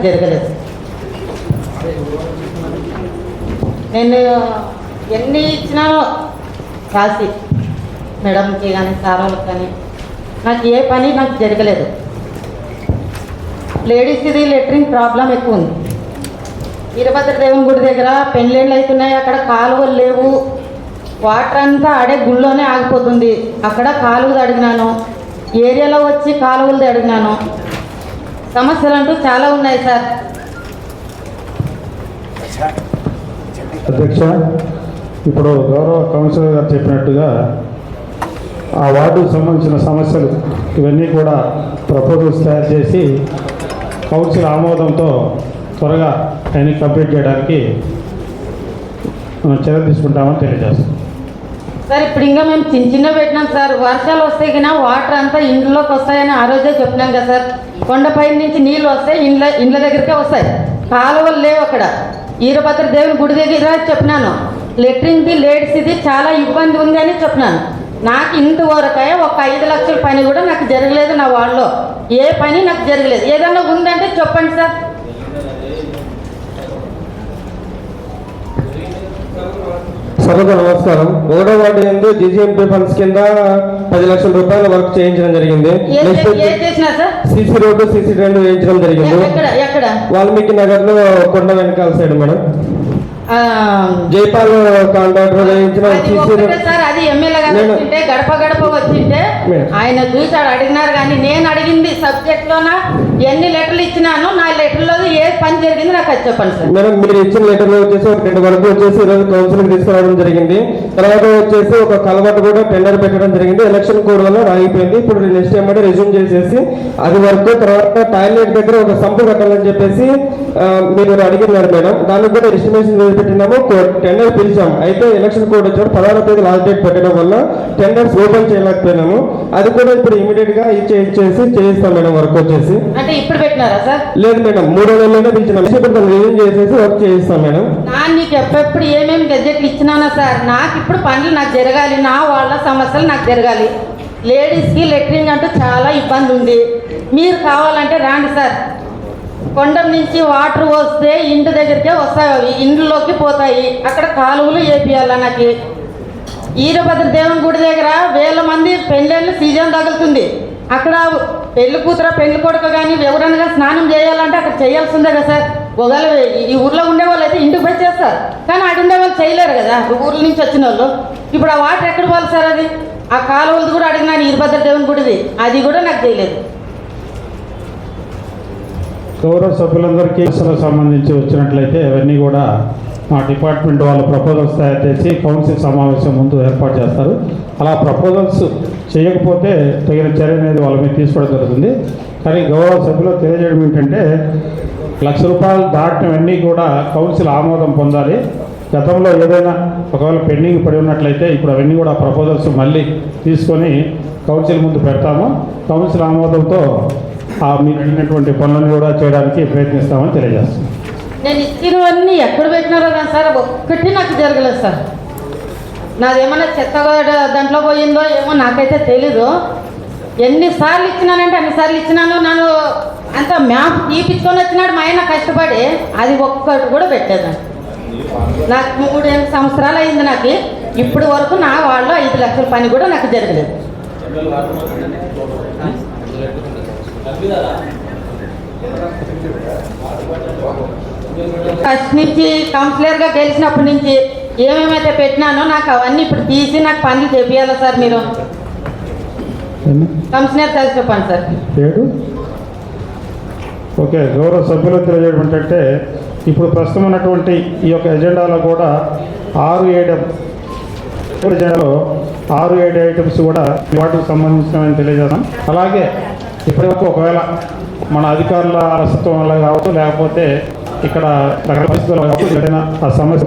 జరగలేదు. నేను ఎన్ని ఇచ్చినానో రాసి మేడంకి కానీ సార్ వాళ్ళకి కానీ నాకు ఏ పని నాకు జరగలేదు. లేడీస్ ఇది లెటరింగ్ ప్రాబ్లం ఎక్కువ ఉంది. వీరభద్ర దేవుని గుడి దగ్గర పెళ్ళిళ్ళు అవుతున్నాయి, అక్కడ కాలువలు లేవు, వాటర్ అంతా ఆడే గుళ్ళోనే ఆగిపోతుంది. అక్కడ కాలువలు అడిగినాను, ఏరియాలో వచ్చి కాలువలు అడిగినాను. సమస్యలు అంటూ చాలా ఉన్నాయి సార్. అధ్యక్ష, ఇప్పుడు గౌరవ కౌన్సిలర్ గారు చెప్పినట్టుగా ఆ వార్డుకు సంబంధించిన సమస్యలు ఇవన్నీ కూడా ప్రపోజల్స్ తయారు చేసి కౌన్సిల్ ఆమోదంతో త్వరగా అన్ని కంప్లీట్ చేయడానికి మనం చర్య తీసుకుంటామని తెలియజేస్తాం. సార్ ఇప్పుడు ఇంకా మేము చిన్న పెట్టినాం సార్. వర్షాలు వస్తే కన్నా వాటర్ అంతా ఇండ్లోకి వస్తాయని ఆ రోజే చెప్పినాం కదా సార్. కొండపై నుంచి నీళ్ళు వస్తాయి, ఇండ్ల దగ్గరికే వస్తాయి, కాలువలు లేవు. అక్కడ వీరభద్ర దేవుని గుడి దగ్గర చెప్పినాను, లెటరింగ్ది లేడీస్ ఇది చాలా ఇబ్బంది ఉంది అని చెప్పినాను. నాకు ఇంతవరకే ఒక 5 లక్షల పని కూడా నాకు జరగలేదు. నా వాళ్ళలో ఏ పని నాకు జరగలేదు. ఏదన్నా ఉందంటే చెప్పండి సార్. సభకు నమస్కారం. 1వ వార్డు యందు జీజీఎంపీ ఫండ్స్ కింద 10 లక్షల రూపాయల వర్క్ చేయించడం జరిగింది. సిసి రోడ్డు, సిసి డ్రైన్ వేయించడం జరిగింది. వాల్మీకి నగర్ లో కొండ వెనకాల సైడ్ మేడం. జైపాల్ కాంట్రాక్టర్ వేయించిన సార్. అది ఎమ్మెల్యే గారు వచ్చింటే గడప గడప వచ్చింటే ఆయన చూసాడు, అడిగినారు. కానీ నేను అడిగింది సబ్జెక్ట్ లోన ఎన్ని లెటర్లు ఇచ్చినాను, నా లెటర్లో ఏ పని జరిగింది నాకు అది చెప్పండి సార్. మేడం, మీరు ఇచ్చిన లెటర్లో వచ్చేసి ఒక 2 వరకు వచ్చేసి ఈరోజు కౌన్సిలింగ్ తీసుకురావడం జరిగింది. తర్వాత వచ్చేసి ఒక కలవట్ కూడా టెండర్ పెట్టడం జరిగింది. ఎలక్షన్ కోడ్ వల్ల ఆగిపోయింది. ఇప్పుడు నెక్స్ట్ ఏమంటే రెజ్యూమ్ చేసేసి అది వరకు, తర్వాత టాయిలెట్ దగ్గర ఒక సంపు కట్టాలని చెప్పేసి మీరు అడిగినారు మేడం. దానికి కూడా ఎస్టిమేషన్ పెట్టినాము, టెండర్ పిలిచాము. అయితే ఎలక్షన్ కోడ్ వచ్చాడు 16వ తేదీ లాస్ట్ డేట్ పెట్టడం వల్ల టెండర్స్ ఓపెన్ చేయలేకపోయినాము. అది కూడా ఇప్పుడు ఇమీడియట్ గా ఇచ్చేసి చేయిస్తాం మేడం. వర్క్ వచ్చేసి ఇప్పుడు పెట్టినారా సార్? లేదు మేడం, 3 నెలల్లోనే పిలిచినాం. రివ్యూ చేసేసి వర్క్ చేయిస్తాం మేడం. నీకు ఎప్పుడు ఏమేమి గెజెట్లు ఇచ్చినానా సార్? నాకు ఇప్పుడు పనులు నాకు జరగాలి, నా వాళ్ళ సమస్యలు నాకు జరగాలి. లేడీస్కి లెటరింగ్ అంటూ చాలా ఇబ్బంది ఉంది. మీరు కావాలంటే రాండి సార్. కొండం నుంచి వాటర్ వస్తే ఇంటి దగ్గరికే వస్తాయి, అవి ఇండ్లలోకి పోతాయి. అక్కడ కాలువలు వేపియాల. నాకు వీరభద్ర దేవుని గుడి దగ్గర వేల మంది పెళ్ళిళ్ళు సీజన్ తగులుతుంది. అక్కడ పెళ్లి కూతురు పెళ్లి కొడుకు కానీ ఎవరైనా స్నానం చేయాలంటే అక్కడ చేయాల్సిందే కదా సార్. ఒకవేళ ఈ ఊర్లో ఉండే వాళ్ళు అయితే ఇంటికి పోయి చేస్తారు, కానీ అటు ఉండే వాళ్ళు చేయలేరు కదా, ఊర్ల నుంచి వచ్చిన వాళ్ళు. ఇప్పుడు ఆ వాటర్ ఎక్కడ పోవాలి సార్? అది ఆ కాలువలది కూడా అడిగినాను, వీరభద్ర దేవుని గుడిది, అది కూడా నాకు చేయలేదు. గౌరవ సభ్యులందరికీ సంబంధించి వచ్చినట్లయితే అవన్నీ కూడా మా డిపార్ట్మెంట్ వాళ్ళ ప్రపోజల్స్ తయారు చేసి కౌన్సిల్ సమావేశం ముందు ఏర్పాటు చేస్తారు. అలా ప్రపోజల్స్ చేయకపోతే తగిన చర్య అనేది వాళ్ళ మీద తీసుకోవడం జరుగుతుంది. కానీ గౌరవ సభ్యులు తెలియజేయడం ఏంటంటే, ₹1,00,000 దాటినవన్నీ కూడా కౌన్సిల్ ఆమోదం పొందాలి. గతంలో ఏదైనా ఒకవేళ పెండింగ్ పడి ఉన్నట్లయితే ఇప్పుడు అవన్నీ కూడా ప్రపోజల్స్ మళ్ళీ తీసుకొని కౌన్సిల్ ముందు పెడతాము. కౌన్సిల్ ఆమోదంతో మీరు అడిగినటువంటి పనులను కూడా చేయడానికి ప్రయత్నిస్తామని తెలియజేస్తాం. నేను ఇచ్చినవన్నీ ఎక్కడ పెట్టినారో కానీ సార్ ఒక్కటి నాకు జరగలేదు సార్. నాదేమన్నా చెత్త దాంట్లో పోయిందో ఏమో నాకైతే తెలీదు. ఎన్నిసార్లు ఇచ్చినానంటే అన్నిసార్లు ఇచ్చినాను. నన్ను అంత మ్యాప్ తీపించుకొని వచ్చినాడు మా ఆయన కష్టపడి, అది ఒక్కటి కూడా పెట్టేదాన్ని. నాకు 3 సంవత్సరాలు అయింది. నాకు ఇప్పుడు వరకు నా వాళ్ళు 5 లక్షల పని కూడా నాకు జరగలేదు. ఫస్ట్ నుంచి కౌన్సిలర్గా గెలిచినప్పటి నుంచి ఏమేమైతే పెట్టినానో నాకు అవన్నీ ఇప్పుడు తీసి నాకు పనులు చేపియాలి సార్. మీరు కౌన్సిలర్ తెలిసి చెప్పండి సార్. ఓకే, గౌరవ సభ్యులు తెలియజేయడం ఏంటంటే, ఇప్పుడు ప్రస్తుతం ఉన్నటువంటి ఈ యొక్క ఎజెండాలో కూడా 6-7 ఐటమ్స్ కూడా వాటికి సంబంధించిన తెలియజేద్దాం. అలాగే ఇప్పటివరకు ఒకవేళ మన అధికారుల అలసత్వం వల్ల కావచ్చు, లేకపోతే ఇక్కడ పరిస్థితులు కావచ్చు, ఏదైనా ఆ సమస్య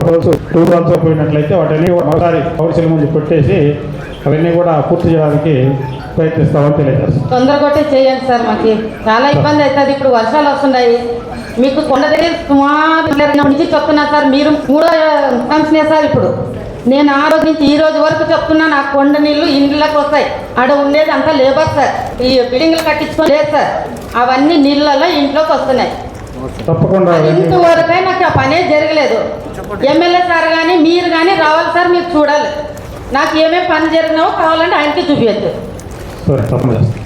టూరాల్సో పోయినట్లయితే వాటిని ఒకసారి కౌన్సిల్ ముందు పెట్టేసి అవన్నీ కూడా పూర్తి చేయడానికి ప్రయత్నిస్తామని తెలియజేస్తాం. తొందరగా చేయండి సార్. మాకు చాలా ఇబ్బంది అవుతుంది. ఇప్పుడు వర్షాలు వస్తున్నాయి. మీకు కొండ దగ్గర సుమారు నుంచి చెప్తున్నా సార్. మీరు 3 కౌన్సిలర్ సార్. ఇప్పుడు నేను ఆ రోజు నుంచి ఈ రోజు వరకు చెప్తున్నాను, ఆ కొండ నీళ్ళు ఇండ్లకు వస్తాయి. ఆడ ఉండేది అంతా లేబర్ సార్. ఈ బిల్డింగ్లు కట్టించుకొని లేదు సార్. అవన్నీ నీళ్ళల్లో ఇంట్లోకి వస్తున్నాయి. తప్పకుండా అవన్నీ ఇంతవరకే నాకు ఆ పనే జరగలేదు. ఎమ్మెల్యే సార్ కానీ మీరు కానీ రావాలి సార్, మీరు చూడాలి నాకు ఏమేమి పని జరిగినావో కావాలంటే ఆయనకి చూపించచ్చు. సరే తప్పకుండా చేస్తాం.